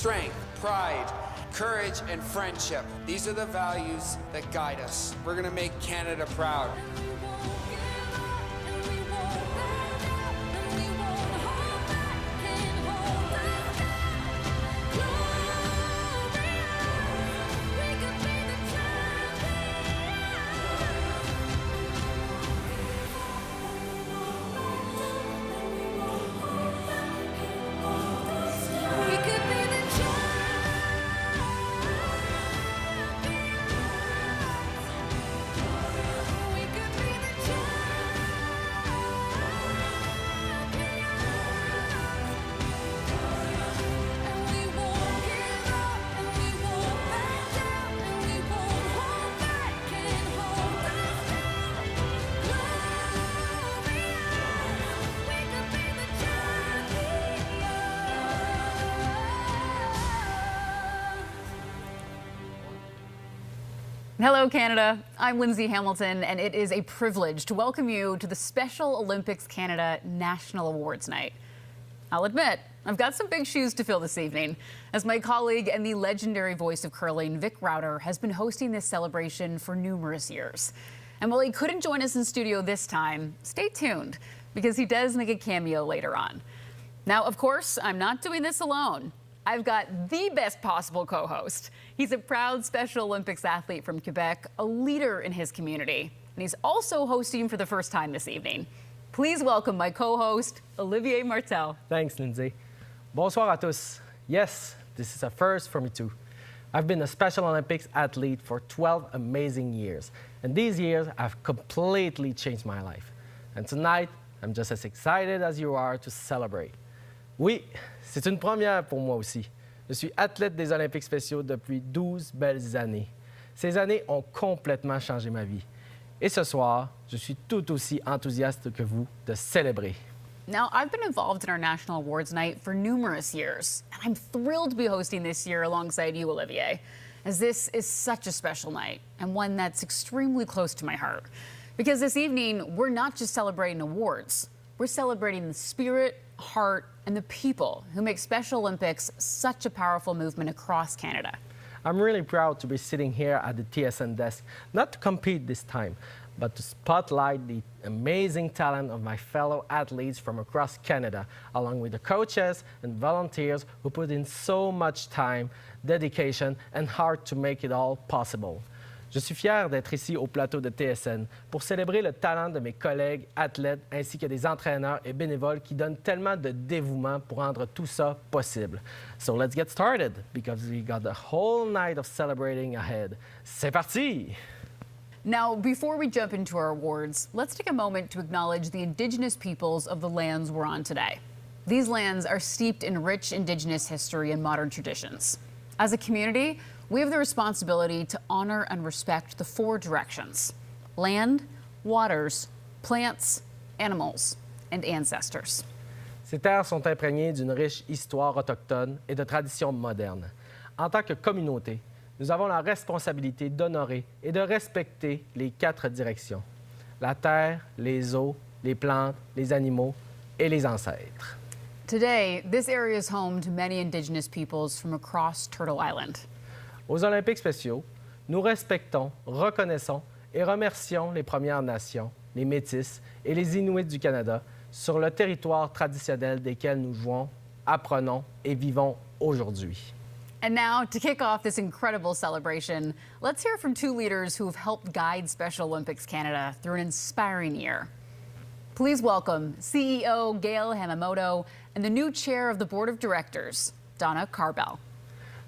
strength, pride, courage, and friendship. These are the values that guide us. We're gonna make Canada proud. Hello, Canada. I'm Lindsay Hamilton, and it is a privilege to welcome you to the Special Olympics Canada National Awards Night. I'll admit, I've got some big shoes to fill this evening, as my colleague and the legendary voice of curling, Vic Rauter, has been hosting this celebration for numerous years. And while he couldn't join us in studio this time, stay tuned, because he does make a cameo later on. Now, of course, I'm not doing this alone. I've got the best possible co-host. He's a proud Special Olympics athlete from Quebec, a leader in his community, and he's also hosting for the first time this evening. Please welcome my co-host, Olivier Martel. Thanks, Lindsay. Bonsoir à tous. Yes, this is a first for me too. I've been a Special Olympics athlete for 12 amazing years, and these years have completely changed my life. And tonight, I'm just as excited as you are to celebrate. Oui, c'est une première pour moi aussi. Je suis athlète des Olympiques spéciaux depuis 12 belles années. Ces années ont complètement changé ma vie. Et ce soir, je suis tout aussi enthousiaste que vous de célébrer. Now, I've been involved in our National Awards Night for numerous years, and I'm thrilled to be hosting this year alongside you, Olivier, as this is such a special night and one that's extremely close to my heart. Because this evening, we're not just celebrating awards, we're celebrating the spirit, heart, and the people who make Special Olympics such a powerful movement across Canada. I'm really proud to be sitting here at the TSN desk, not to compete this time, but to spotlight the amazing talent of my fellow athletes from across Canada, along with the coaches and volunteers who put in so much time, dedication, and heart to make it all possible. Je suis fier d'être ici au plateau de TSN pour célébrer le talent de mes collègues, athlètes, ainsi que des entraîneurs et bénévoles qui donnent tellement de dévouement pour rendre tout ça possible. So let's get started, because we got the whole night of celebrating ahead. C'est parti! Now, before we jump into our awards, let's take a moment to acknowledge the Indigenous peoples of the lands we're on today. These lands are steeped in rich Indigenous history and modern traditions. As a community, we have the responsibility to honor and respect the four directions: land, waters, plants, animals, and ancestors. Ces terres sont imprégnées d'une riche histoire autochtone et de traditions modernes. En tant que communauté, nous avons la responsabilité d'honorer et de respecter les quatre directions: la terre, les eaux, les plantes, les animaux et les ancêtres. Today, this area is home to many Indigenous peoples from across Turtle Island. Aux Olympiques spéciaux, nous respectons, reconnaissons et remercions les Premières Nations, les Métis et les Inuits du Canada sur le territoire traditionnel desquels nous jouons, apprenons et vivons aujourd'hui. And now, to kick off this incredible celebration, let's hear from two leaders who have helped guide Special Olympics Canada through an inspiring year. Please welcome CEO Gail Hamamoto and the new chair of the Board of Directors, Donna Carbell.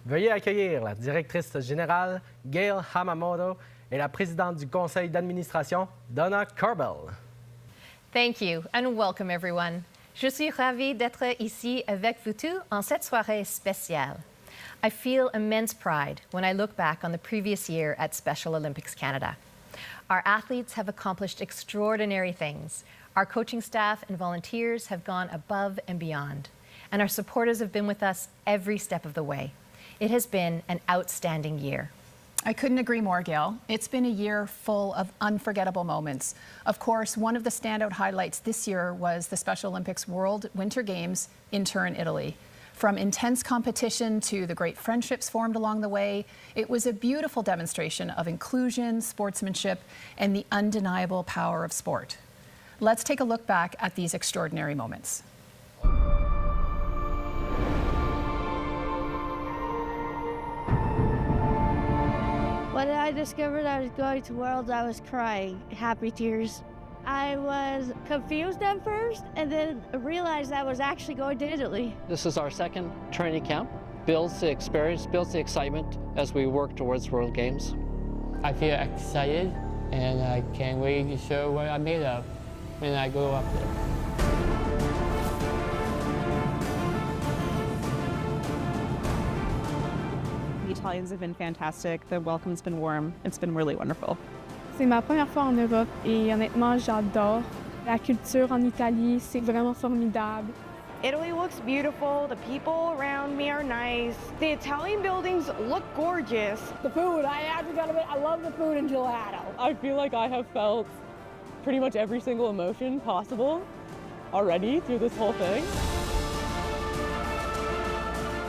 Veuillez accueillir la directrice générale, Gail Hamamoto, et la présidente du conseil d'administration, Donna Carbell. Thank you and welcome everyone. Je suis ravie d'être ici avec vous tous en cette soirée spéciale. I feel immense pride when I look back on the previous year at Special Olympics Canada. Our athletes have accomplished extraordinary things. Our coaching staff and volunteers have gone above and beyond. And our supporters have been with us every step of the way. It has been an outstanding year. I couldn't agree more, Gail. It's been a year full of unforgettable moments. Of course, one of the standout highlights this year was the Special Olympics World Winter Games in Turin, Italy. From intense competition to the great friendships formed along the way, it was a beautiful demonstration of inclusion, sportsmanship, and the undeniable power of sport. Let's take a look back at these extraordinary moments. When I discovered I was going to Worlds, I was crying, happy tears. I was confused at first and then realized I was actually going to Italy. This is our second training camp. Builds the experience, builds the excitement as we work towards World Games. I feel excited and I can't wait to show what I'm made of when I go up there. The Italians have been fantastic. The welcome's been warm. It's been really wonderful. C'est ma première fois en Europe et honnêtement, j'adore. La culture en Italie, c'est vraiment formidable. Italy looks beautiful. The people around me are nice. The Italian buildings look gorgeous. The food, I love the food in gelato. I feel like I have felt pretty much every single emotion possible already through this whole thing.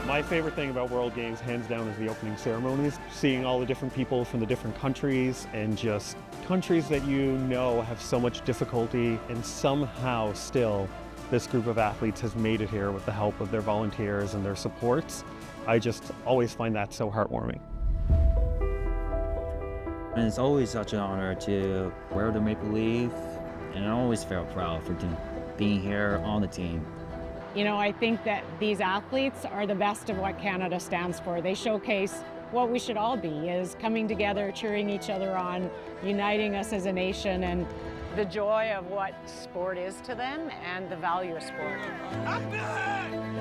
My favorite thing about World Games, hands down, is the opening ceremonies. Seeing all the different people from the different countries and just countries that you know have so much difficulty, and somehow still this group of athletes has made it here with the help of their volunteers and their supports. I just always find that so heartwarming. And it's always such an honor to wear the maple leaf, and I always feel proud for being here on the team. You know, I think that these athletes are the best of what Canada stands for. They showcase what we should all be, is coming together, cheering each other on, uniting us as a nation, and the joy of what sport is to them and the value of sport.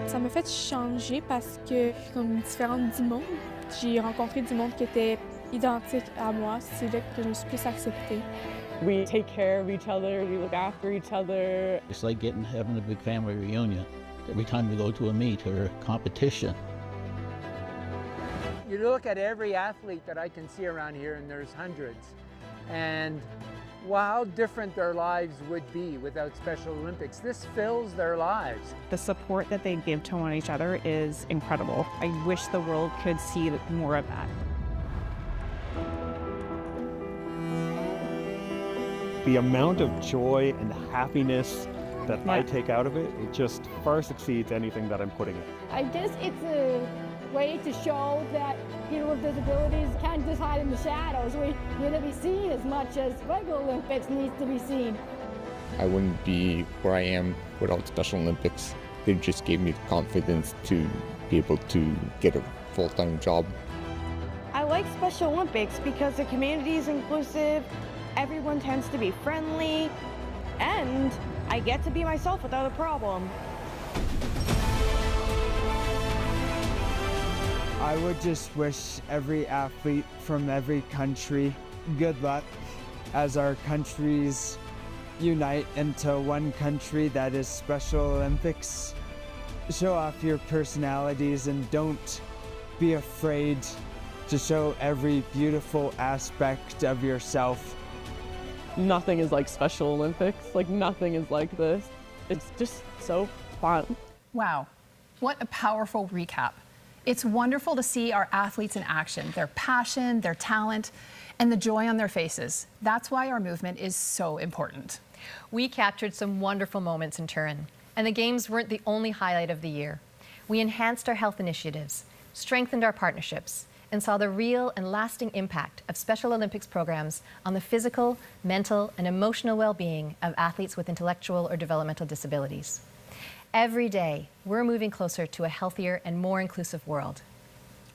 Ça m'a fait changer parce que je suis comme différente du monde. J'ai rencontré du monde qui était identique à moi. C'est là que je me suis plus acceptée. We take care of each other, we look after each other. It's like having a big family reunion every time we go to a meet or a competition. You look at every athlete that I can see around here, and there's hundreds, and wow, how different their lives would be without Special Olympics. This fills their lives. The support that they give to one each other is incredible. I wish the world could see more of that. The amount of joy and happiness that I take out of it, it just far succeeds anything that I'm putting in. I guess it's a way to show that people with disabilities can't just hide in the shadows. We need to be seen as much as regular Olympics needs to be seen. I wouldn't be where I am without Special Olympics. They just gave me the confidence to be able to get a full-time job. I like Special Olympics because the community is inclusive, everyone tends to be friendly, and I get to be myself without a problem. I would just wish every athlete from every country good luck as our countries unite into one country that is Special Olympics. Show off your personalities and don't be afraid to show every beautiful aspect of yourself. Nothing is like Special Olympics. Like, nothing is like this. It's just so fun. Wow, what a powerful recap. It's wonderful to see our athletes in action, their passion, their talent, and the joy on their faces. That's why our movement is so important. We captured some wonderful moments in Turin, and the Games weren't the only highlight of the year. We enhanced our health initiatives, strengthened our partnerships, and saw the real and lasting impact of Special Olympics programs on the physical, mental, and emotional well-being of athletes with intellectual or developmental disabilities. Every day, we're moving closer to a healthier and more inclusive world.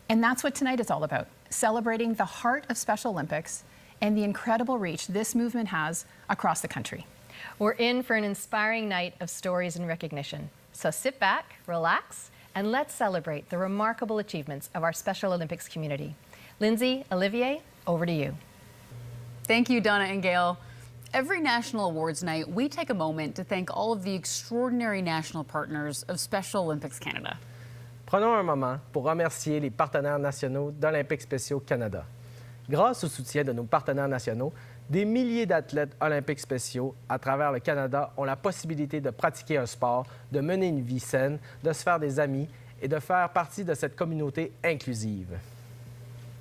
And that's what tonight is all about, celebrating the heart of Special Olympics and the incredible reach this movement has across the country. We're in for an inspiring night of stories and recognition. So sit back, relax, and let's celebrate the remarkable achievements of our Special Olympics community. Lindsay, Olivier, over to you. Thank you, Donna and Gail. Every National Awards night, we take a moment to thank all of the extraordinary national partners of Special Olympics Canada. Prenons un moment pour remercier les partenaires nationaux d'Olympiques spéciaux Canada. Grâce au soutien de nos partenaires nationaux, des milliers d'athlètes olympiques spéciaux à travers le Canada ont la possibilité de pratiquer un sport, de mener une vie saine, de se faire des amis et de faire partie de cette communauté inclusive.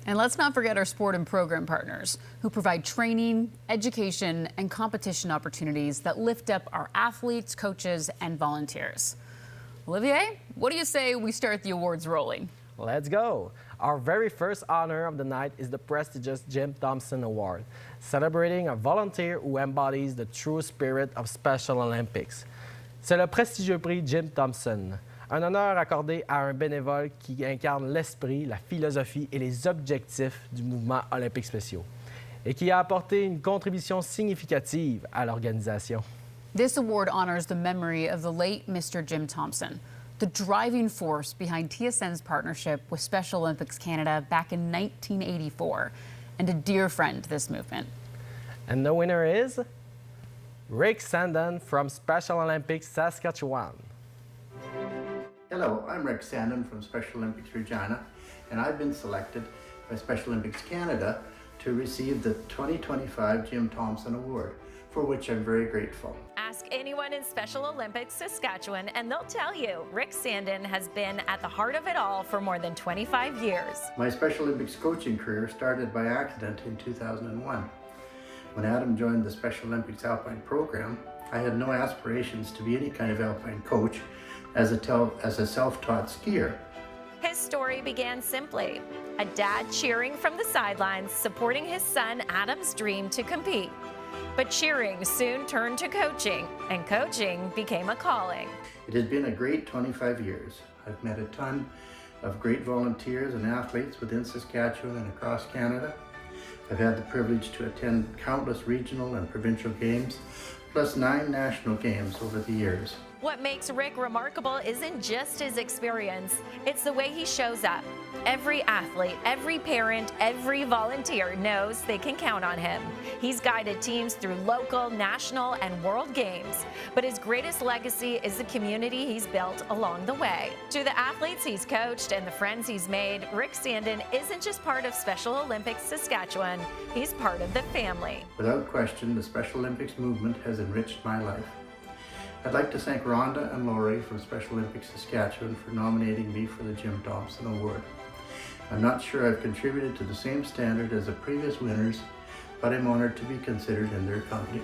And let's not forget our sport and program partners who provide training, education, and competition opportunities that lift up our athletes, coaches, and volunteers. Olivier, what do you say we start the awards rolling? Let's go. Our very first honor of the night is the prestigious Jim Thompson Award, celebrating a volunteer who embodies the true spirit of Special Olympics. C'est le prestigieux prix Jim Thompson, un honneur accordé à un bénévole qui incarne l'esprit, la philosophie et les objectifs du mouvement olympique spéciaux et qui a apporté une contribution significative à l'organisation. This award honors the memory of the late Mr. Jim Thompson, the driving force behind TSN's partnership with Special Olympics Canada back in 1984, and a dear friend to this movement. And the winner is Rick Sandon from Special Olympics Saskatchewan. Hello, I'm Rick Sandon from Special Olympics Regina, and I've been selected by Special Olympics Canada to receive the 2025 Jim Thompson Award, for which I'm very grateful. Ask anyone in Special Olympics Saskatchewan and they'll tell you Rick Sandon has been at the heart of it all for more than 25 years. My Special Olympics coaching career started by accident in 2001. When Adam joined the Special Olympics Alpine program, I had no aspirations to be any kind of alpine coach as a self-taught skier. His story began simply, a dad cheering from the sidelines, supporting his son Adam's dream to compete. But cheering soon turned to coaching, and coaching became a calling. It has been a great 25 years. I've met a ton of great volunteers and athletes within Saskatchewan and across Canada. I've had the privilege to attend countless regional and provincial games, plus 9 national games over the years. What makes Rick remarkable isn't just his experience, it's the way he shows up. Every athlete, every parent, every volunteer knows they can count on him. He's guided teams through local, national, and world games. But his greatest legacy is the community he's built along the way. To the athletes he's coached and the friends he's made, Rick Sandon isn't just part of Special Olympics Saskatchewan, he's part of the family. Without question, the Special Olympics movement has enriched my life. I'd like to thank Rhonda and Laurie from Special Olympics Saskatchewan for nominating me for the Jim Thompson Award. I'm not sure I've contributed to the same standard as the previous winners, but I'm honored to be considered in their company.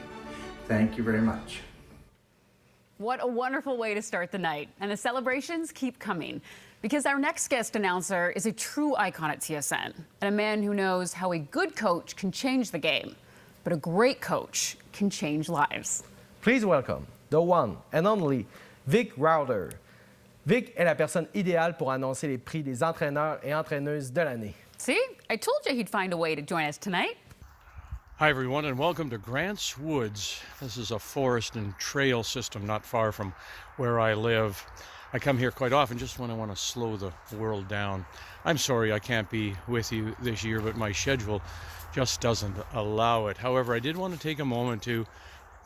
Thank you very much. What a wonderful way to start the night. And the celebrations keep coming because our next guest announcer is a true icon at TSN and a man who knows how a good coach can change the game, but a great coach can change lives. Please welcome the one and only Vic Rauter. Vic est la personne idéale pour annoncer les prix des entraîneurs et entraîneuses de l'année. See, I told you he'd find a way to join us tonight. Hi, everyone, and welcome to Grants Woods. This is a forest and trail system not far from where I live. I come here quite often just when I want to slow the world down. I'm sorry I can't be with you this year, but my schedule just doesn't allow it. However, I did want to take a moment to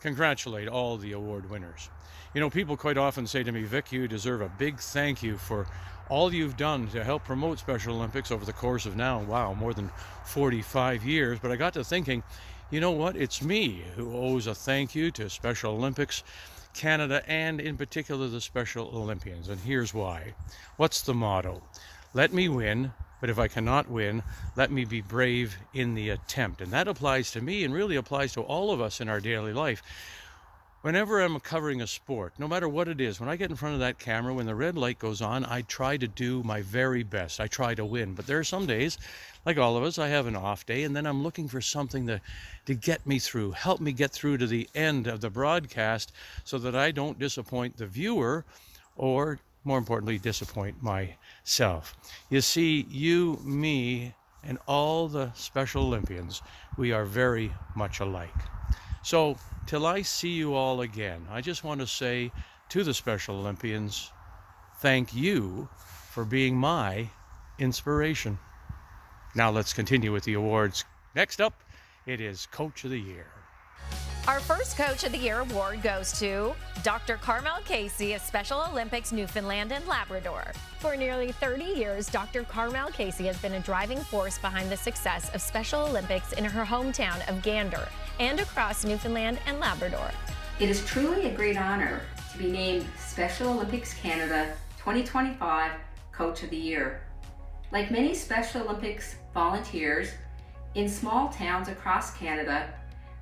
congratulate all the award winners. You know, people quite often say to me, Vic, you deserve a big thank you for all you've done to help promote Special Olympics over the course of now, wow, more than 45 years. But I got to thinking, you know what? It's me who owes a thank you to Special Olympics Canada and in particular the Special Olympians. And here's why. What's the motto? Let me win, but if I cannot win, let me be brave in the attempt. And that applies to me and really applies to all of us in our daily life. Whenever I'm covering a sport, no matter what it is, when I get in front of that camera, when the red light goes on, I try to do my very best. I try to win. But there are some days, like all of us, I have an off day, and then I'm looking for something to get me through, help me get through to the end of the broadcast so that I don't disappoint the viewer or, more importantly, disappoint myself. You see, you, me, and all the Special Olympians, we are very much alike. So, till I see you all again, I just want to say to the Special Olympians, thank you for being my inspiration. Now let's continue with the awards. Next up, it is Coach of the Year. Our first Coach of the Year award goes to Dr. Carmel Casey of Special Olympics Newfoundland and Labrador. For nearly 30 years, Dr. Carmel Casey has been a driving force behind the success of Special Olympics in her hometown of Gander and across Newfoundland and Labrador. It is truly a great honor to be named Special Olympics Canada 2025 Coach of the Year. Like many Special Olympics volunteers in small towns across Canada,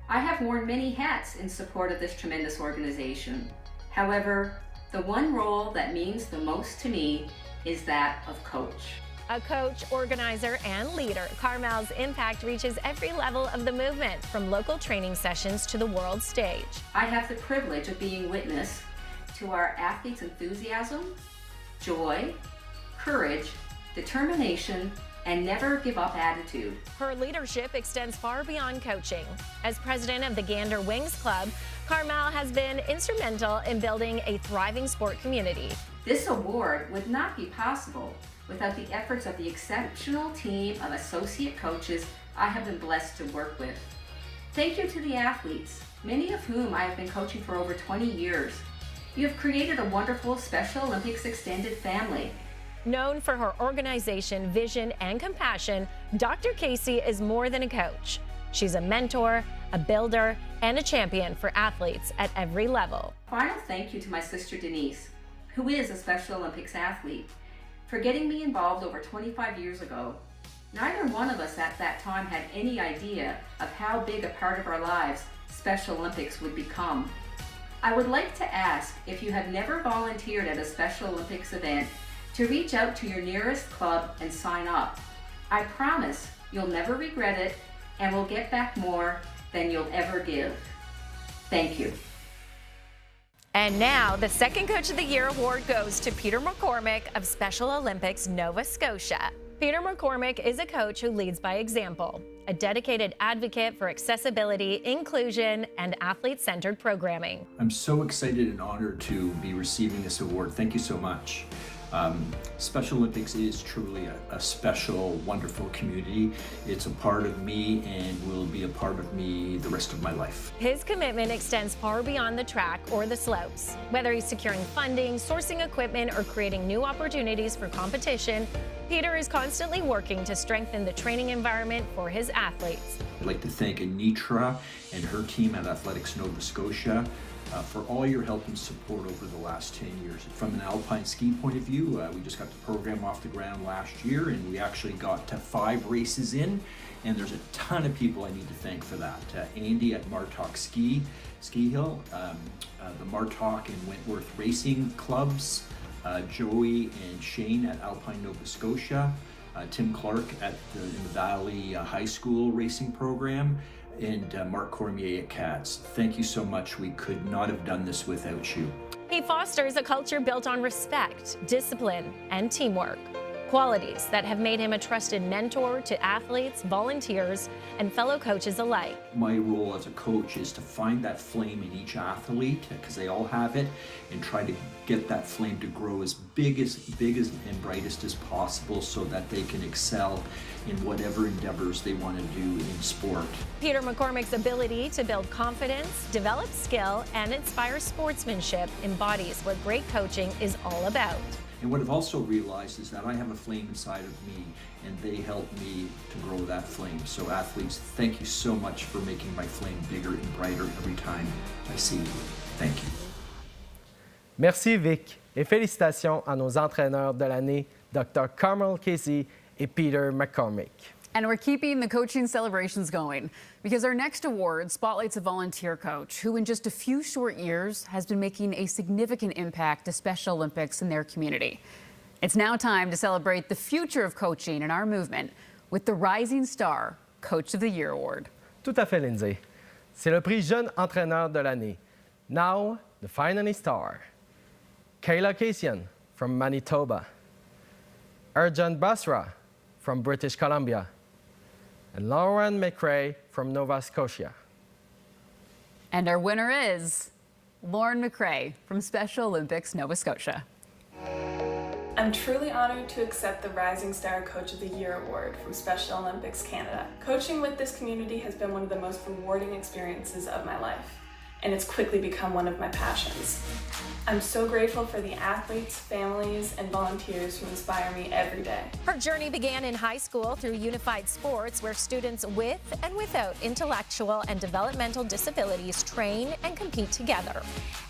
I have worn many hats in support of this tremendous organization. However, the one role that means the most to me is that of coach. A coach, organizer, and leader, Carmel's impact reaches every level of the movement, from local training sessions to the world stage. I have the privilege of being witness to our athletes' enthusiasm, joy, courage, determination, and never give up attitude. Her leadership extends far beyond coaching. As president of the Gander Wings Club, Carmel has been instrumental in building a thriving sport community. This award would not be possible without the efforts of the exceptional team of associate coaches I have been blessed to work with. Thank you to the athletes, many of whom I have been coaching for over 20 years. You have created a wonderful Special Olympics extended family. Known for her organization, vision, and compassion, Dr. Casey is more than a coach. She's a mentor, a builder, and a champion for athletes at every level. Final thank you to my sister Denise, who is a Special Olympics athlete, for getting me involved over 25 years ago. Neither one of us at that time had any idea of how big a part of our lives Special Olympics would become. I would like to ask if you have never volunteered at a Special Olympics event to reach out to your nearest club and sign up. I promise you'll never regret it and will get back more than you'll ever give. Thank you. And now, the second Coach of the Year award goes to Peter McCormick of Special Olympics Nova Scotia. Peter McCormick is a coach who leads by example, a dedicated advocate for accessibility, inclusion, and athlete-centered programming. I'm so excited and honored to be receiving this award. Thank you so much. Special Olympics is truly a special, wonderful community. It's a part of me and will be a part of me the rest of my life. His commitment extends far beyond the track or the slopes. Whether he's securing funding, sourcing equipment, or creating new opportunities for competition, Peter is constantly working to strengthen the training environment for his athletes. I'd like to thank Anitra and her team at Athletics Nova Scotia for all your help and support over the last 10 years. From an alpine ski point of view, we just got the program off the ground last year, and we actually got to 5 races in, and there's a ton of people I need to thank for that. Andy at Martok Ski Hill, the Martok and Wentworth Racing Clubs, Joey and Shane at Alpine Nova Scotia, Tim Clark at the Valley High School Racing Program, and Mark Cormier at Cats. Thank you so much. We could not have done this without you. He fosters a culture built on respect, discipline, and teamwork. Qualities that have made him a trusted mentor to athletes, volunteers, and fellow coaches alike. My role as a coach is to find that flame in each athlete, because they all have it, and try to get that flame to grow as big and brightest as possible so that they can excel in whatever endeavors they want to do in sport. Peter McCormick's ability to build confidence, develop skill, and inspire sportsmanship embodies what great coaching is all about. And what I've also realized is that I have a flame inside of me, and they help me to grow that flame. So athletes, thank you so much for making my flame bigger and brighter every time I see you. Thank you. Merci Vic, et félicitations à nos entraîneurs de l'année, Dr. Carmel Casey et Peter McCormick. And we're keeping the coaching celebrations going because our next award spotlights a volunteer coach who in just a few short years has been making a significant impact to Special Olympics in their community. It's now time to celebrate the future of coaching in our movement with the Rising Star Coach of the Year Award. Tout à fait, Lindsay. C'est le prix Jeune Entraîneur de l'année. Now, the finalist star. Kayla Kasian from Manitoba. Arjun Basra from British Columbia. And Lauren McRae from Nova Scotia. And our winner is Lauren McRae from Special Olympics Nova Scotia. I'm truly honored to accept the Rising Star Coach of the Year Award from Special Olympics Canada. Coaching with this community has been one of the most rewarding experiences of my life. and it's quickly become one of my passions. I'm so grateful for the athletes, families, and volunteers who inspire me every day. Her journey began in high school through Unified Sports, where students with and without intellectual and developmental disabilities train and compete together.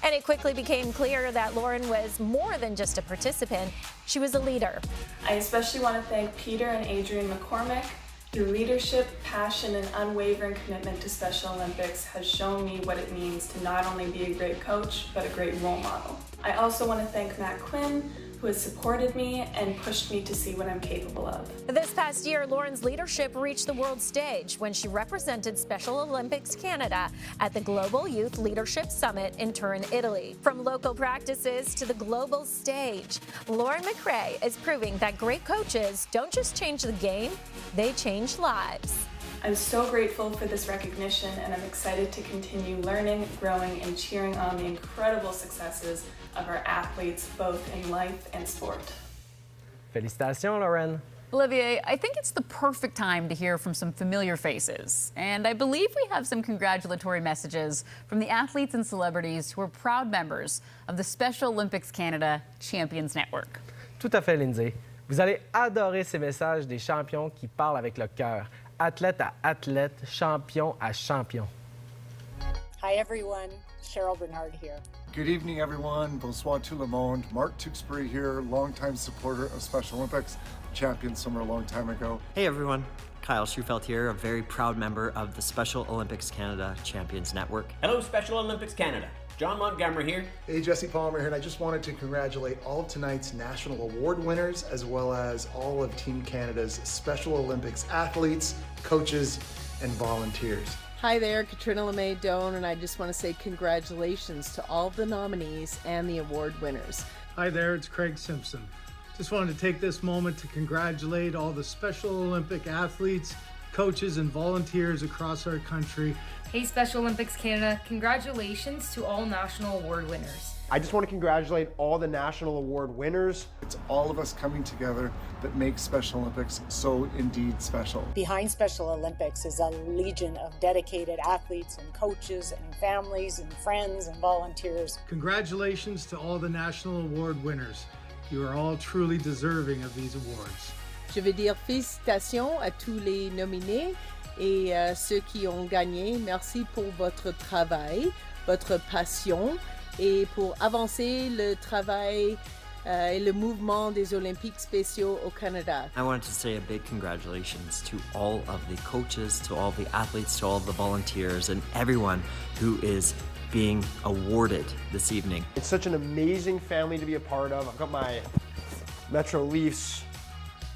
And it quickly became clear that Lauren was more than just a participant, she was a leader. I especially want to thank Peter and Adrian McCormick. Your leadership, passion, and unwavering commitment to Special Olympics has shown me what it means to not only be a great coach, but a great role model. I also want to thank Matt Quinn, who has supported me and pushed me to see what I'm capable of. This past year, Lauren's leadership reached the world stage when she represented Special Olympics Canada at the Global Youth Leadership Summit in Turin, Italy. From local practices to the global stage, Lauren McRae is proving that great coaches don't just change the game, they change lives. I'm so grateful for this recognition, and I'm excited to continue learning, growing, and cheering on the incredible successes of our athletes, both in life and sport. Félicitations, Lauren. Olivier, I think it's the perfect time to hear from some familiar faces. And I believe we have some congratulatory messages from the athletes and celebrities who are proud members of the Special Olympics Canada Champions Network. Tout à fait, Lindsay. Vous allez adorer ces messages des champions qui parlent avec le cœur. Athlète à athlète, champion à champion. Hi everyone, Cheryl Bernard here. Good evening everyone, bonsoir tout le monde. Mark Tewksbury here, longtime supporter of Special Olympics, champion somewhere a long time ago. Hey everyone, Kyle Schufelt here, a very proud member of the Special Olympics Canada Champions Network. Hello Special Olympics Canada. John Montgomery here. Hey, Jesse Palmer here, and I just wanted to congratulate all of tonight's national award winners, as well as all of Team Canada's Special Olympics athletes, coaches, and volunteers. Hi there, Katrina LeMay Doan, and I just want to say congratulations to all of the nominees and the award winners. Hi there, it's Craig Simpson. Just wanted to take this moment to congratulate all the Special Olympic athletes, coaches, and volunteers across our country. Hey Special Olympics Canada, congratulations to all national award winners. I just want to congratulate all the national award winners. It's all of us coming together that makes Special Olympics so indeed special. Behind Special Olympics is a legion of dedicated athletes and coaches and families and friends and volunteers. Congratulations to all the national award winners. You are all truly deserving of these awards. Je veux dire félicitations à tous les nominés et ceux qui ont gagné. Merci pour votre travail, votre passion et pour avancer le travail et le mouvement des Olympiques spéciaux au Canada. I wanted to say a big congratulations to all of the coaches, to all the athletes, to all of the volunteers, and everyone who is being awarded this evening. It's such an amazing family to be a part of. I've got my Metro Leafs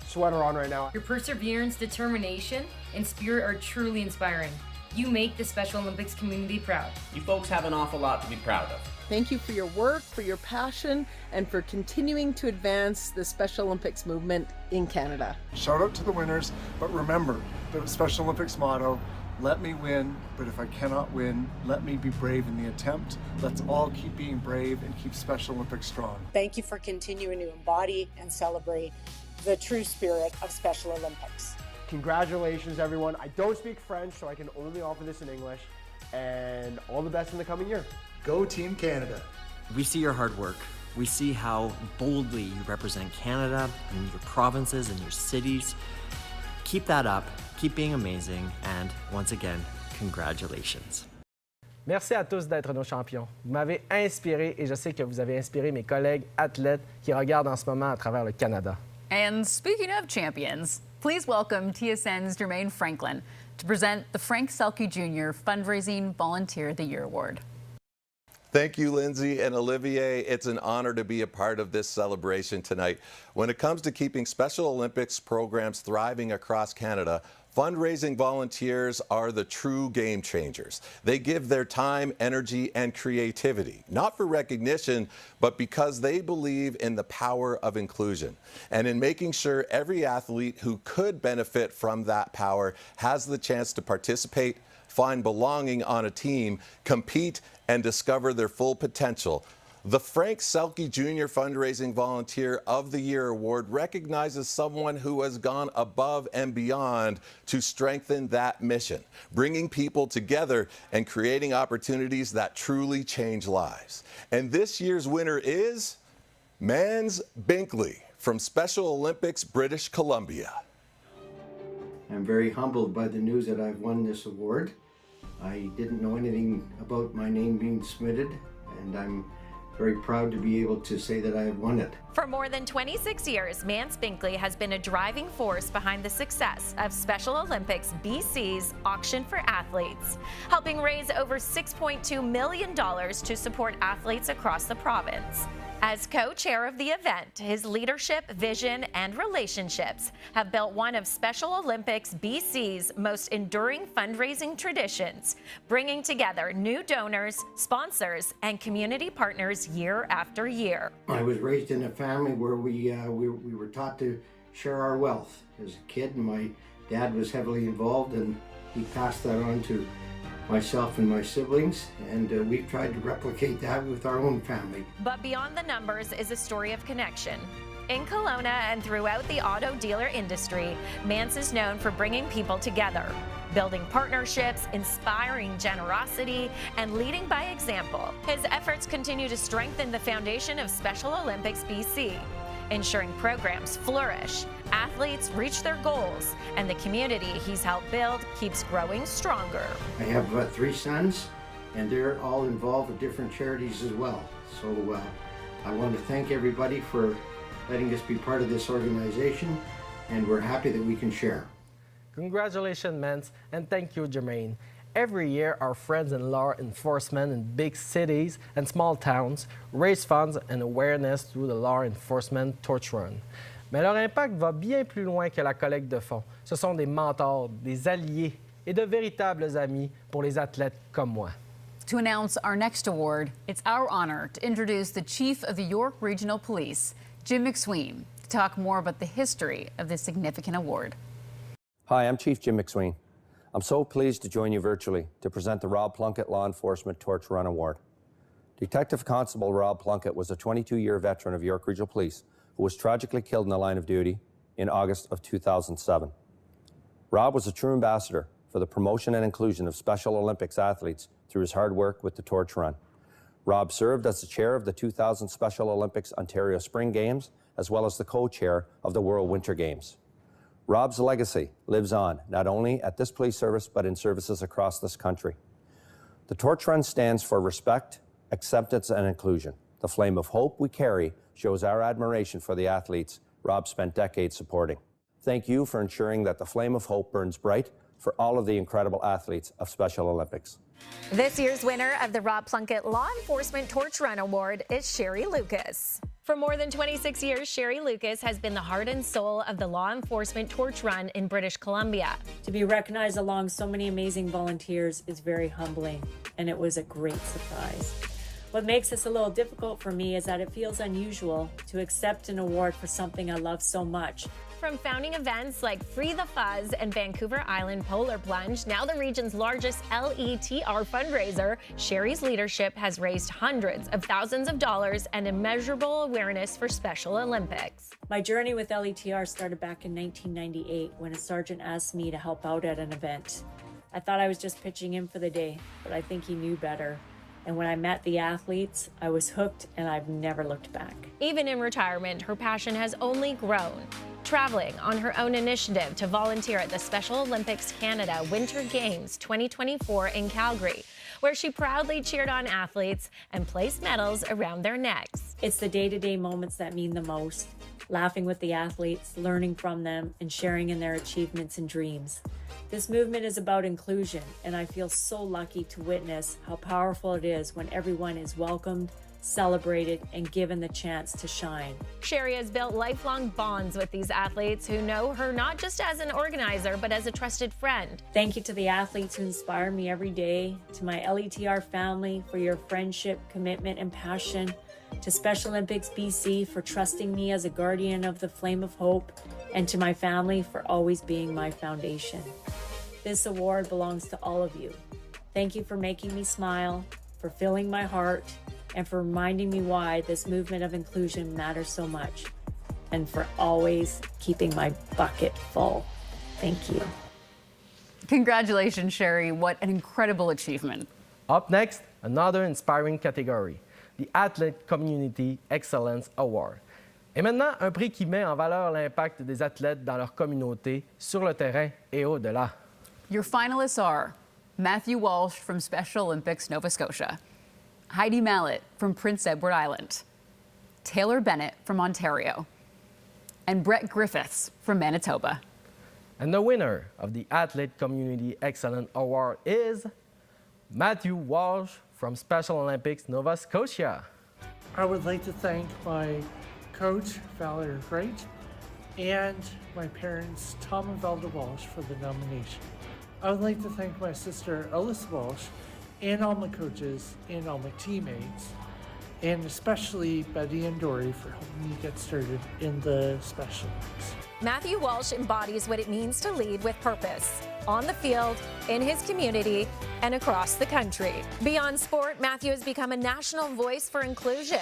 sweater on right now. Your perseverance, determination, and spirit are truly inspiring. You make the Special Olympics community proud. You folks have an awful lot to be proud of. Thank you for your work, for your passion, and for continuing to advance the Special Olympics movement in Canada. Shout out to the winners, but remember the Special Olympics motto, let me win, but if I cannot win, let me be brave in the attempt. Let's all keep being brave and keep Special Olympics strong. Thank you for continuing to embody and celebrate the true spirit of Special Olympics. Congratulations, everyone. I don't speak French, so I can only offer this in English. And all the best in the coming year. Go Team Canada. We see your hard work. We see how boldly you represent Canada and your provinces and your cities. Keep that up. Keep being amazing. And once again, congratulations. Merci à tous d'être nos champions. Vous m'avez inspiré et je sais que vous avez inspiré mes collègues athlètes qui regardent en ce moment à travers le Canada. And speaking of champions, please welcome TSN's Jermaine Franklin to present the Frank Selke Jr. Fundraising Volunteer of the Year Award. Thank you, Lindsay and Olivier. It's an honor to be a part of this celebration tonight. When it comes to keeping Special Olympics programs thriving across Canada, fundraising volunteers are the true game changers. They give their time, energy, and creativity, not for recognition, but because they believe in the power of inclusion and in making sure every athlete who could benefit from that power has the chance to participate, find belonging on a team, compete, and discover their full potential. The Frank Selke Jr. Fundraising Volunteer of the Year Award recognizes someone who has gone above and beyond to strengthen that mission, bringing people together and creating opportunities that truly change lives. And this year's winner is Mans Binkley from Special Olympics, British Columbia. I'm very humbled by the news that I've won this award. I didn't know anything about my name being submitted, and I'm very proud to be able to say that I have won it. For more than 26 years, Mans Binkley has been a driving force behind the success of Special Olympics BC's Auction for Athletes, helping raise over $6.2 million to support athletes across the province. As co-chair of the event, his leadership, vision, and relationships have built one of Special Olympics BC's most enduring fundraising traditions, bringing together new donors, sponsors, and community partners year after year. I was raised in a family where we were taught to share our wealth. As a kid, my dad was heavily involved, and he passed that on to myself and my siblings, and we've tried to replicate that with our own family. But beyond the numbers is a story of connection. In Kelowna and throughout the auto dealer industry, Mans is known for bringing people together, building partnerships, inspiring generosity, and leading by example. His efforts continue to strengthen the foundation of Special Olympics BC, ensuring programs flourish, athletes reach their goals, and the community he's helped build keeps growing stronger. I have 3 sons, and they're all involved with different charities as well. So I want to thank everybody for letting us be part of this organization, and we're happy that we can share. Congratulations, Mans, and thank you, Jermaine. Every year, our friends in law enforcement in big cities and small towns raise funds and awareness through the Law Enforcement Torch Run. Mais leur impact va bien plus loin que la collecte de fonds. Ce sont des mentors, des alliés et de véritables amis pour les athlètes comme moi. To announce our next award, it's our honor to introduce the Chief of the York Regional Police, Jim McSween, to talk more about the history of this significant award. Hi, I'm Chief Jim McSween. I'm so pleased to join you virtually to present the Rob Plunkett Law Enforcement Torch Run Award. Detective Constable Rob Plunkett was a 22-year veteran of York Regional Police who was tragically killed in the line of duty in August of 2007. Rob was a true ambassador for the promotion and inclusion of Special Olympics athletes through his hard work with the Torch Run. Rob served as the chair of the 2000 Special Olympics Ontario Spring Games, as well as the co-chair of the World Winter Games. Rob's legacy lives on, not only at this police service, but in services across this country. The Torch Run stands for respect, acceptance, and inclusion. The flame of hope we carry shows our admiration for the athletes Rob spent decades supporting. Thank you for ensuring that the flame of hope burns bright for all of the incredible athletes of Special Olympics. This year's winner of the Rob Plunkett Law Enforcement Torch Run Award is Sherry Lucas. For more than 26 years, Sherry Lucas has been the heart and soul of the Law Enforcement Torch Run in British Columbia. To be recognized along so many amazing volunteers is very humbling, and it was a great surprise. What makes this a little difficult for me is that it feels unusual to accept an award for something I love so much. From founding events like Free the Fuzz and Vancouver Island Polar Plunge, now the region's largest LETR fundraiser, Sherry's leadership has raised hundreds of thousands of dollars and immeasurable awareness for Special Olympics. My journey with LETR started back in 1998 when a sergeant asked me to help out at an event. I thought I was just pitching in for the day, but I think he knew better. And when I met the athletes, I was hooked and I've never looked back. Even in retirement, her passion has only grown. Traveling on her own initiative to volunteer at the Special Olympics Canada Winter Games 2024 in Calgary, where she proudly cheered on athletes and placed medals around their necks. It's the day-to-day moments that mean the most. Laughing with the athletes, learning from them, and sharing in their achievements and dreams. This movement is about inclusion, and I feel so lucky to witness how powerful it is when everyone is welcomed, celebrated, and given the chance to shine. Sherry has built lifelong bonds with these athletes who know her not just as an organizer, but as a trusted friend. Thank you to the athletes who inspire me every day, to my LETR family for your friendship, commitment, and passion, to Special Olympics BC for trusting me as a guardian of the flame of hope, and to my family for always being my foundation. This award belongs to all of you. Thank you for making me smile, for filling my heart, and for reminding me why this movement of inclusion matters so much, and for always keeping my bucket full. Thank you. Congratulations, Sherry. What an incredible achievement. Up next, another inspiring category, the Athlete Community Excellence Award. Et maintenant, un prix qui met en valeur l'impact des athlètes dans leur communauté, sur le terrain et au-delà. Your finalists are Matthew Walsh from Special Olympics Nova Scotia, Heidi Mallet from Prince Edward Island, Taylor Bennett from Ontario, and Brett Griffiths from Manitoba. And the winner of the Athlete Community Excellence Award is Matthew Walsh from Special Olympics Nova Scotia. I would like to thank my coach, Valerie Wright, and my parents, Tom and Velda Walsh, for the nomination. I would like to thank my sister, Alyssa Walsh, and all my coaches and all my teammates, and especially Betty and Dory for helping me get started in the Special Olympics. Matthew Walsh embodies what it means to lead with purpose, on the field, in his community, and across the country. Beyond sport, Matthew has become a national voice for inclusion.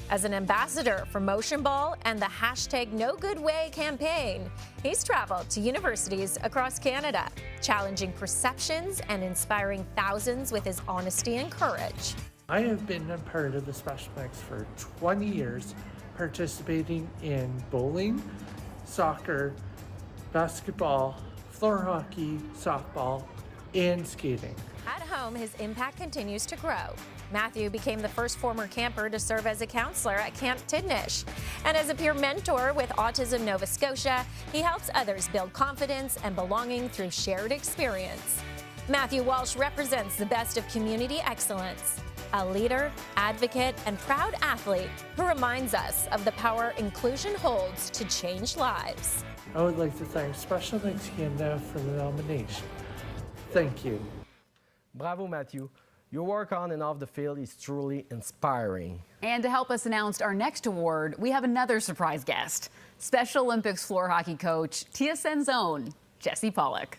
As an ambassador for Motion Ball and the #NoGoodWay campaign, he's traveled to universities across Canada, challenging perceptions and inspiring thousands with his honesty and courage. I have been a part of the Special Olympics for 20 years, participating in bowling, soccer, basketball, floor hockey, softball, and skating. At home, his impact continues to grow. Matthew became the first former camper to serve as a counselor at Camp Tidnish. And as a peer mentor with Autism Nova Scotia, he helps others build confidence and belonging through shared experience. Matthew Walsh represents the best of community excellence, a leader, advocate, and proud athlete who reminds us of the power inclusion holds to change lives. I would like to thank Special Olympics Canada for the nomination. Thank you. Bravo, Matthew. Your work on and off the field is truly inspiring. And to help us announce our next award, we have another surprise guest, Special Olympics floor hockey coach, TSN's own Jesse Pollock.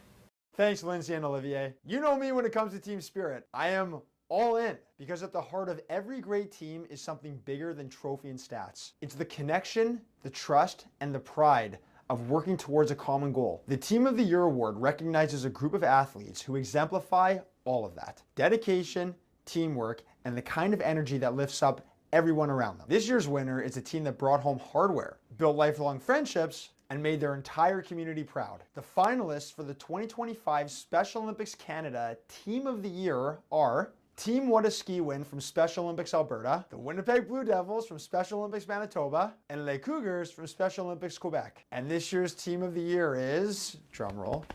Thanks, Lindsay and Olivier. You know me when it comes to team spirit. I am all in, because at the heart of every great team is something bigger than trophy and stats. It's the connection, the trust, and the pride of working towards a common goal. The Team of the Year award recognizes a group of athletes who exemplify all of that. Dedication, teamwork, and the kind of energy that lifts up everyone around them. This year's winner is a team that brought home hardware, built lifelong friendships, and made their entire community proud. The finalists for the 2025 Special Olympics Canada Team of the Year are Team What a Ski Win from Special Olympics Alberta, the Winnipeg Blue Devils from Special Olympics Manitoba, and Les Cougars from Special Olympics Quebec. And this year's Team of the Year is, drumroll,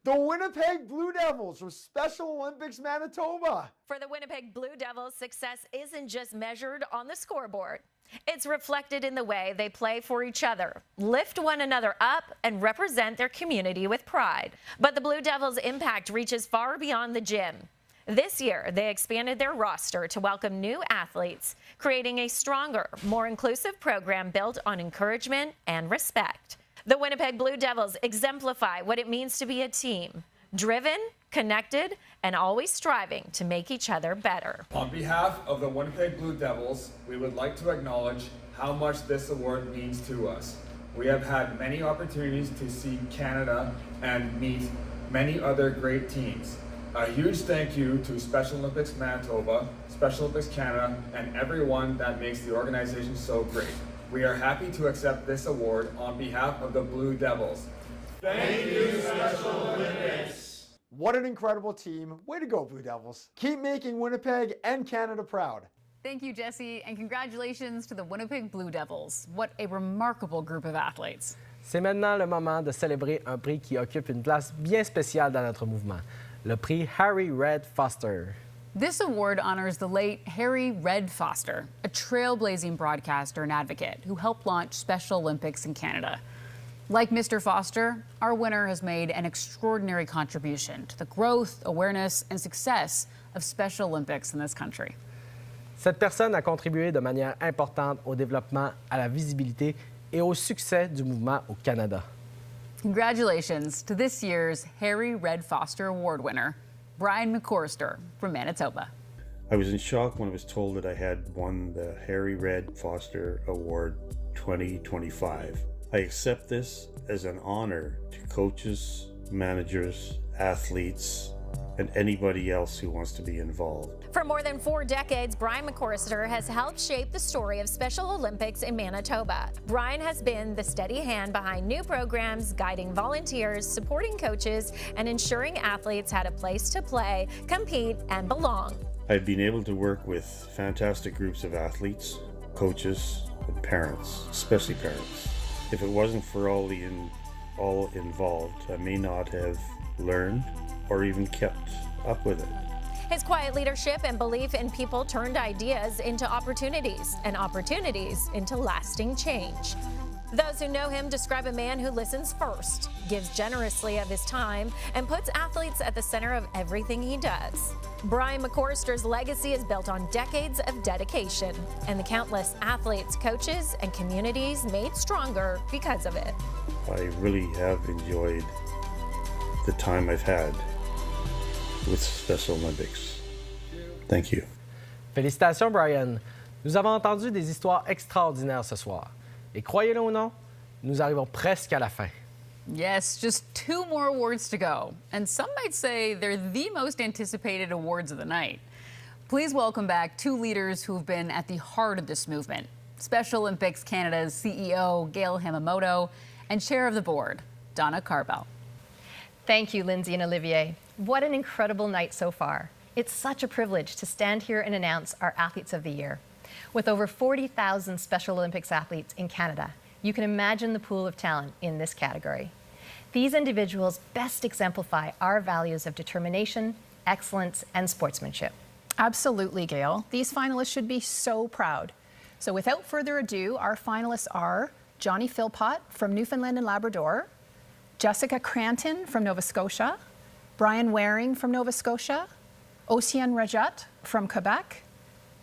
the Winnipeg Blue Devils from Special Olympics Manitoba. For the Winnipeg Blue Devils, success isn't just measured on the scoreboard. It's reflected in the way they play for each other, lift one another up, and represent their community with pride. But the Blue Devils' impact reaches far beyond the gym. This year, they expanded their roster to welcome new athletes, creating a stronger, more inclusive program built on encouragement and respect. The Winnipeg Blue Devils exemplify what it means to be a team, driven, connected, and always striving to make each other better. On behalf of the Winnipeg Blue Devils, we would like to acknowledge how much this award means to us. We have had many opportunities to see Canada and meet many other great teams. A huge thank you to Special Olympics Manitoba, Special Olympics Canada, and everyone that makes the organization so great. We are happy to accept this award on behalf of the Blue Devils. Thank you, Special Olympics. What an incredible team. Way to go, Blue Devils. Keep making Winnipeg and Canada proud. Thank you, Jesse, and congratulations to the Winnipeg Blue Devils. What a remarkable group of athletes. C'est maintenant le moment de célébrer un prix qui occupe une place bien spéciale dans notre mouvement, le prix Harry Red Foster. This award honors the late Harry Red Foster, a trailblazing broadcaster and advocate who helped launch Special Olympics in Canada. Like Mr. Foster, our winner has made an extraordinary contribution to the growth, awareness, and success of Special Olympics in this country. Cette personne a contribué de manière importante au développement, à la visibilité et au succès du mouvement au Canada. Congratulations to this year's Harry Red Foster Award winner, Brian McCorster from Manitoba. I was in shock when I was told that I had won the Harry Red Foster Award 2025. I accept this as an honor to coaches, managers, athletes, and anybody else who wants to be involved. For more than 4 decades, Brian McCormister has helped shape the story of Special Olympics in Manitoba. Brian has been the steady hand behind new programs, guiding volunteers, supporting coaches, and ensuring athletes had a place to play, compete, and belong. I've been able to work with fantastic groups of athletes, coaches, and parents, especially parents. If it wasn't for all involved, I may not have learned or even kept up with it. His quiet leadership and belief in people turned ideas into opportunities, and opportunities into lasting change. Those who know him describe a man who listens first, gives generously of his time, and puts athletes at the center of everything he does. Brian McCormister's legacy is built on decades of dedication, and the countless athletes, coaches, and communities made stronger because of it. I really have enjoyed the time I've had with Special Olympics. Thank you. Félicitations, Brian. Nous avons entendu des histoires extraordinaires ce soir. Et croyez-le ou non, nous arrivons presque à la fin. Yes, just 2 more awards to go. And some might say they're the most anticipated awards of the night. Please welcome back 2 leaders who've been at the heart of this movement. Special Olympics Canada's CEO, Gail Hamamoto, and Chair of the Board, Donna Carbell. Thank you, Lindsay and Olivier. What an incredible night so far. It's such a privilege to stand here and announce our Athletes of the Year. With over 40,000 Special Olympics athletes in Canada, you can imagine the pool of talent in this category. These individuals best exemplify our values of determination, excellence, and sportsmanship. Absolutely, Gail. These finalists should be so proud. So without further ado, our finalists are Johnny Philpott from Newfoundland and Labrador, Jessica Cranton from Nova Scotia, Brian Waring from Nova Scotia, Oceane Rajat from Quebec,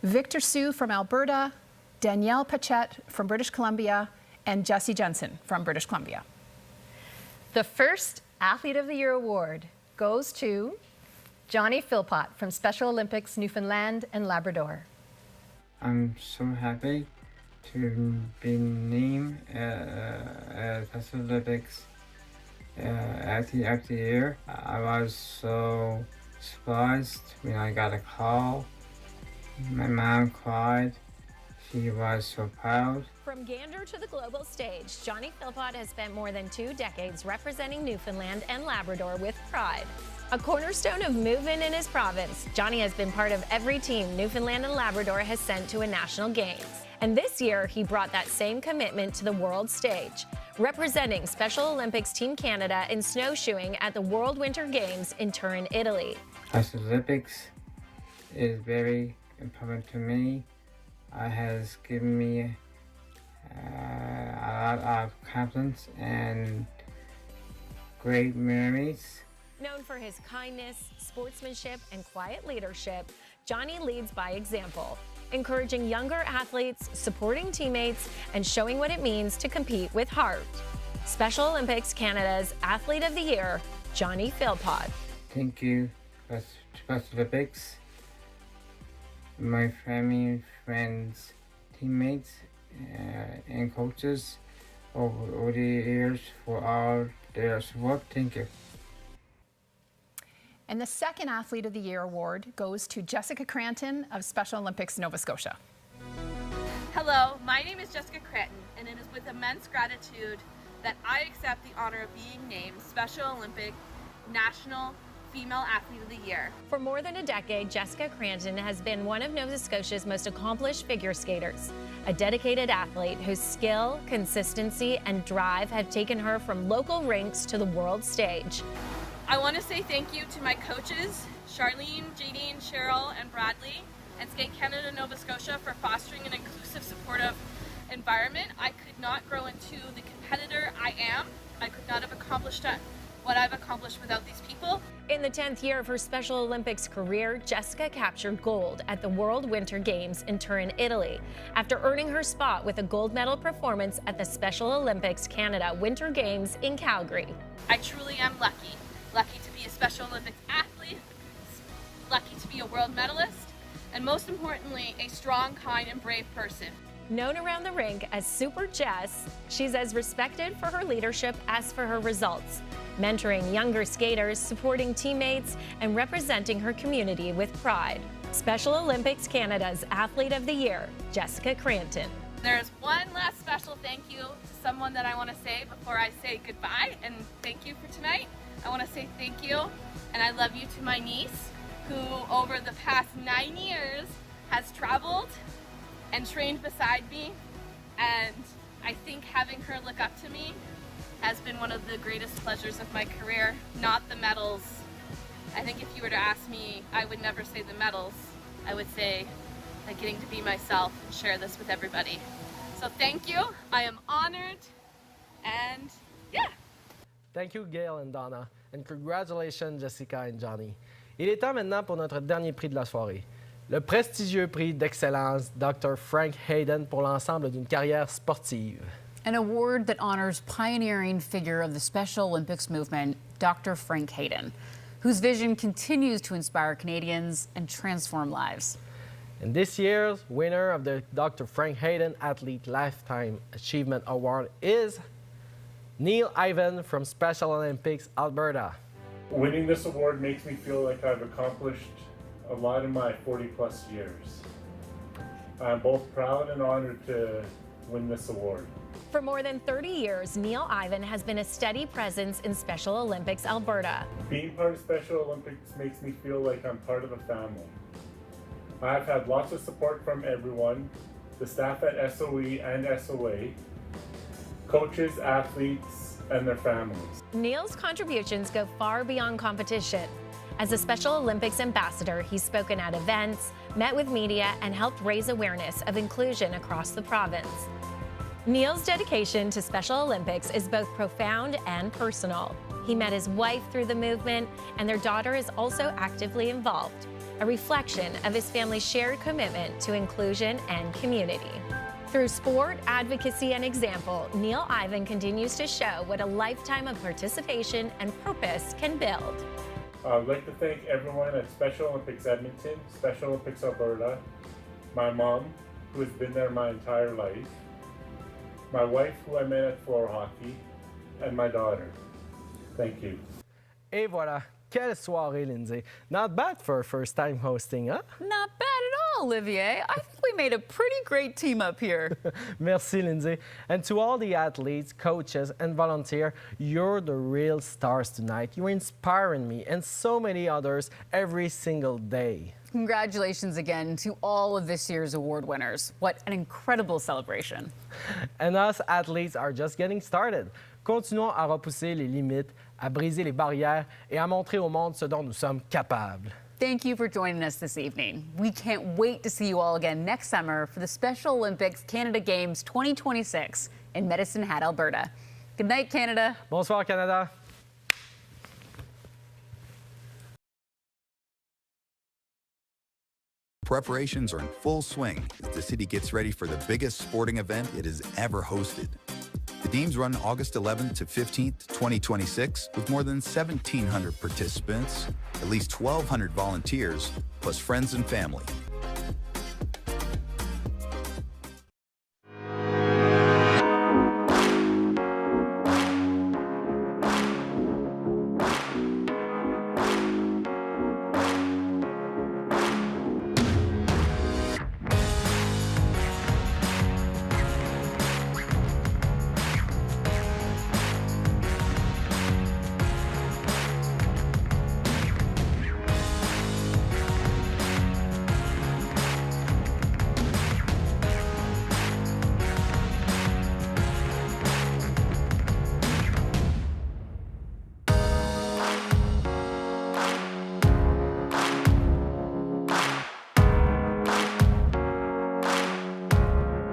Victor Sioux from Alberta, Danielle Pachette from British Columbia, and Jesse Jensen from British Columbia. The first Athlete of the Year award goes to Johnny Philpott from Special Olympics Newfoundland and Labrador. I'm so happy to be named as Special Olympics Athlete of the Year. I was so surprised when I got a call. My mom cried. She was so proud. From Gander to the global stage, Johnny Philpott has spent more than 2 decades representing Newfoundland and Labrador with pride. A cornerstone of movement in his province, Johnny has been part of every team Newfoundland and Labrador has sent to a national games. And this year, he brought that same commitment to the world stage, representing Special Olympics Team Canada in snowshoeing at the World Winter Games in Turin, Italy. Special Olympics is very important to me. It has given me a lot of confidence and great memories. Known for his kindness, sportsmanship, and quiet leadership, Johnny leads by example, encouraging younger athletes, supporting teammates, and showing what it means to compete with heart. Special Olympics Canada's Athlete of the Year, Johnny Philpott. Thank you, Special Olympics, my family, friends, teammates, and coaches over the years for all their support. Thank you. And the second Athlete of the Year award goes to Jessica Cranton of Special Olympics Nova Scotia. Hello, my name is Jessica Cranton, and it is with immense gratitude that I accept the honor of being named Special Olympic National Female Athlete of the Year. For more than a decade, Jessica Cranton has been one of Nova Scotia's most accomplished figure skaters, a dedicated athlete whose skill, consistency, and drive have taken her from local rinks to the world stage. I want to say thank you to my coaches, Charlene, Jadine, Cheryl, and Bradley, and Skate Canada Nova Scotia for fostering an inclusive, supportive environment. I could not grow into the competitor I am. I could not have accomplished what I've accomplished without these people. In the 10th year of her Special Olympics career, Jessica captured gold at the World Winter Games in Turin, Italy, after earning her spot with a gold medal performance at the Special Olympics Canada Winter Games in Calgary. I truly am lucky to be a Special Olympics athlete, lucky to be a world medalist, and most importantly, a strong, kind, and brave person. Known around the rink as Super Jess, she's as respected for her leadership as for her results, mentoring younger skaters, supporting teammates, and representing her community with pride. Special Olympics Canada's Athlete of the Year, Jessica Cranton. There's one last special thank you to someone that I want to say before I say goodbye and thank you for tonight. I want to say thank you and I love you to my niece, who over the past 9 years has traveled and trained beside me, and I think having her look up to me has been one of the greatest pleasures of my career, not the medals. I think if you were to ask me, I would never say the medals. I would say that getting to be myself and share this with everybody. So thank you, I am honored, and yeah. Thank you, Gail and Donna, and congratulations, Jessica and Johnny. Il est temps maintenant pour notre dernier prix de la soirée. Le prestigieux prix d'excellence Dr. Frank Hayden pour l'ensemble d'une carrière sportive. An award that honors pioneering figure of the Special Olympics movement, Dr. Frank Hayden, whose vision continues to inspire Canadians and transform lives. And this year's winner of the Dr. Frank Hayden Athlete Lifetime Achievement Award is Neil Ivan from Special Olympics Alberta. Winning this award makes me feel like I've accomplished a lot in my 40-plus years. I'm both proud and honored to win this award. For more than 30 years, Neil Ivan has been a steady presence in Special Olympics Alberta. Being part of Special Olympics makes me feel like I'm part of a family. I've had lots of support from everyone, the staff at SOE and SOA, coaches, athletes, and their families. Neil's contributions go far beyond competition. As a Special Olympics ambassador, he's spoken at events, met with media, and helped raise awareness of inclusion across the province. Neil's dedication to Special Olympics is both profound and personal. He met his wife through the movement, and their daughter is also actively involved, a reflection of his family's shared commitment to inclusion and community. Through sport, advocacy, and example, Neil Ivan continues to show what a lifetime of participation and purpose can build. I'd like to thank everyone at Special Olympics Edmonton, Special Olympics Alberta, my mom, who has been there my entire life, my wife, who I met at floor hockey, and my daughter. Thank you. Et voilà, quelle soirée, Lindsay. Not bad for a first time hosting, huh? Not bad at all, Olivier. I think we made a pretty great team up here. Merci, Lindsay. And to all the athletes, coaches, and volunteers, you're the real stars tonight. You're inspiring me and so many others every single day. Congratulations again to all of this year's award winners. What an incredible celebration. And us athletes are just getting started. Continuons à repousser les limites, à briser les barrières et à montrer au monde ce dont nous sommes capables. Thank you for joining us this evening. We can't wait to see you all again next summer for the Special Olympics Canada Games 2026 in Medicine Hat, Alberta. Good night, Canada. Bonsoir, Canada. Preparations are in full swing as the city gets ready for the biggest sporting event it has ever hosted. The games run August 11th to 15th, 2026, with more than 1,700 participants, at least 1,200 volunteers, plus friends and family.